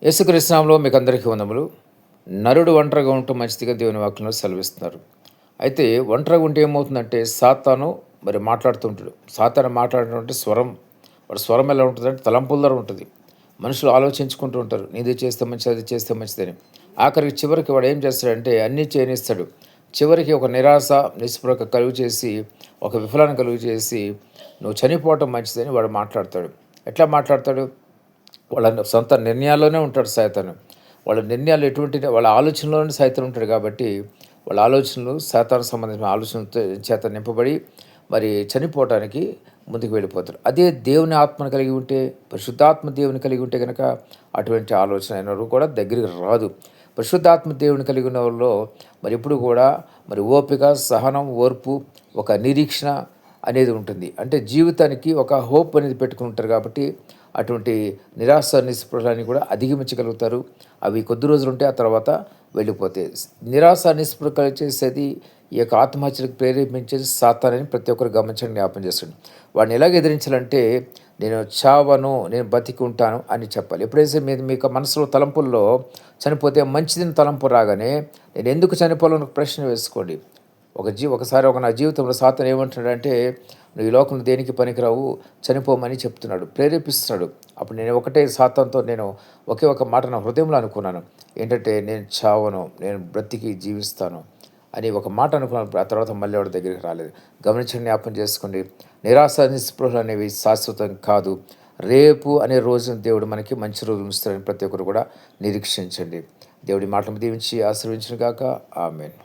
యేసుక్రీస్తు నామములో మీకు అందరికీ వందములు. నరుడు ఒంటరిగా ఉండటం మంచిదిగా దేవుని వాక్యంలో సెలవిస్తున్నారు. అయితే ఒంటరిగా ఉంటే ఏమవుతుందంటే సాతాను మరి మాట్లాడుతూ ఉంటాడు. సాతాను మాట్లాడినటువంటి స్వరం, వాడి స్వరం ఎలా ఉంటుందంటే తలంపుల ద్వారా ఉంటుంది. మనుషులు ఆలోచించుకుంటూ ఉంటారు. ఇది చేస్తే మంచిది, అది చేస్తే మంచిదని. చివరికి వాడు ఏం చేస్తాడంటే అన్నీ చేయనిస్తాడు. చివరికి ఒక నిరాశ, నిస్పృహ కలుగు చేసి, ఒక విఫలాన్ని కలుగు చేసి, నువ్వు చనిపోవటం మంచిదని వాడు మాట్లాడతాడు. ఎట్లా మాట్లాడతాడు? వాళ్ళ సొంత నిర్ణయాల్లోనే ఉంటాడు సైతాను. వాళ్ళ నిర్ణయాలు ఎటువంటివి, వాళ్ళ ఆలోచనలోనే సైతం ఉంటాడు కాబట్టి, వాళ్ళ ఆలోచనలు సాతానుకు సంబంధించిన ఆలోచనలతో చేత నింపబడి మరి చనిపోవటానికి ముందుకు వెళ్ళిపోతారు. అదే దేవుని ఆత్మను కలిగి ఉంటే, పరిశుద్ధాత్మ దేవుని కలిగి ఉంటే కనుక అటువంటి ఆలోచన అయినప్పుడు కూడా దగ్గరికి రాదు. పరిశుద్ధాత్మ దేవుని కలిగి ఉన్న వాళ్ళలో మరి ఎప్పుడు కూడా మరి ఓపిక, సహనం, ఓర్పు, ఒక నిరీక్షణ అనేది ఉంటుంది. అంటే జీవితానికి ఒక హోప్ అనేది పెట్టుకుని ఉంటారు కాబట్టి అటువంటి నిరాశ నిస్పృహలని కూడా అధిగమించగలుగుతారు. అవి కొద్ది రోజులు ఉంటే ఆ తర్వాత వెళ్ళిపోతాయి. నిరాశ నిస్పృహ చేసేది ఈ యొక్క ఆత్మహత్యలకు ప్రేరేపించేది సాతానని ప్రతి ఒక్కరు గమనించండి, జ్ఞాపం చేస్తుంది. వాడిని ఎలాగ ఎదిరించాలంటే నేను చావను, నేను బతికి ఉంటాను అని చెప్పాలి. ఎప్పుడైతే మీకు మనసులో తలంపుల్లో చనిపోతే మంచిదని తలంపు రాగానే నేను ఎందుకు చనిపోవాలని ప్రశ్న వేసుకోండి. ఒకసారి నా జీవితంలో సాతాను ఏమంటున్నాడంటే నువ్వు ఈ లోకంలో దేనికి పనికిరావు, చనిపోమని చెప్తున్నాడు, ప్రేరేపిస్తున్నాడు. అప్పుడు నేను సాతానుతో నేను ఒకే ఒక మాట నా హృదయంలో అనుకున్నాను. ఏంటంటే నేను చావను, నేను బ్రతికి జీవిస్తాను అని ఒక మాట అనుకున్నాను. ఆ తర్వాత మళ్ళీ వాడి దగ్గరికి రాలేదు. గమనించండి, జ్ఞాపకం చేసుకోండి. నిరాశ నిస్పృహలు అనేవి శాశ్వతం కాదు. రేపు అనే రోజున దేవుడు మనకి మంచి రోజులు ఉంచుతారని ప్రతి ఒక్కరు కూడా నిరీక్షించండి. దేవుడి మాటలు దీవించి ఆశీర్వదించును గాక. ఆమేన్.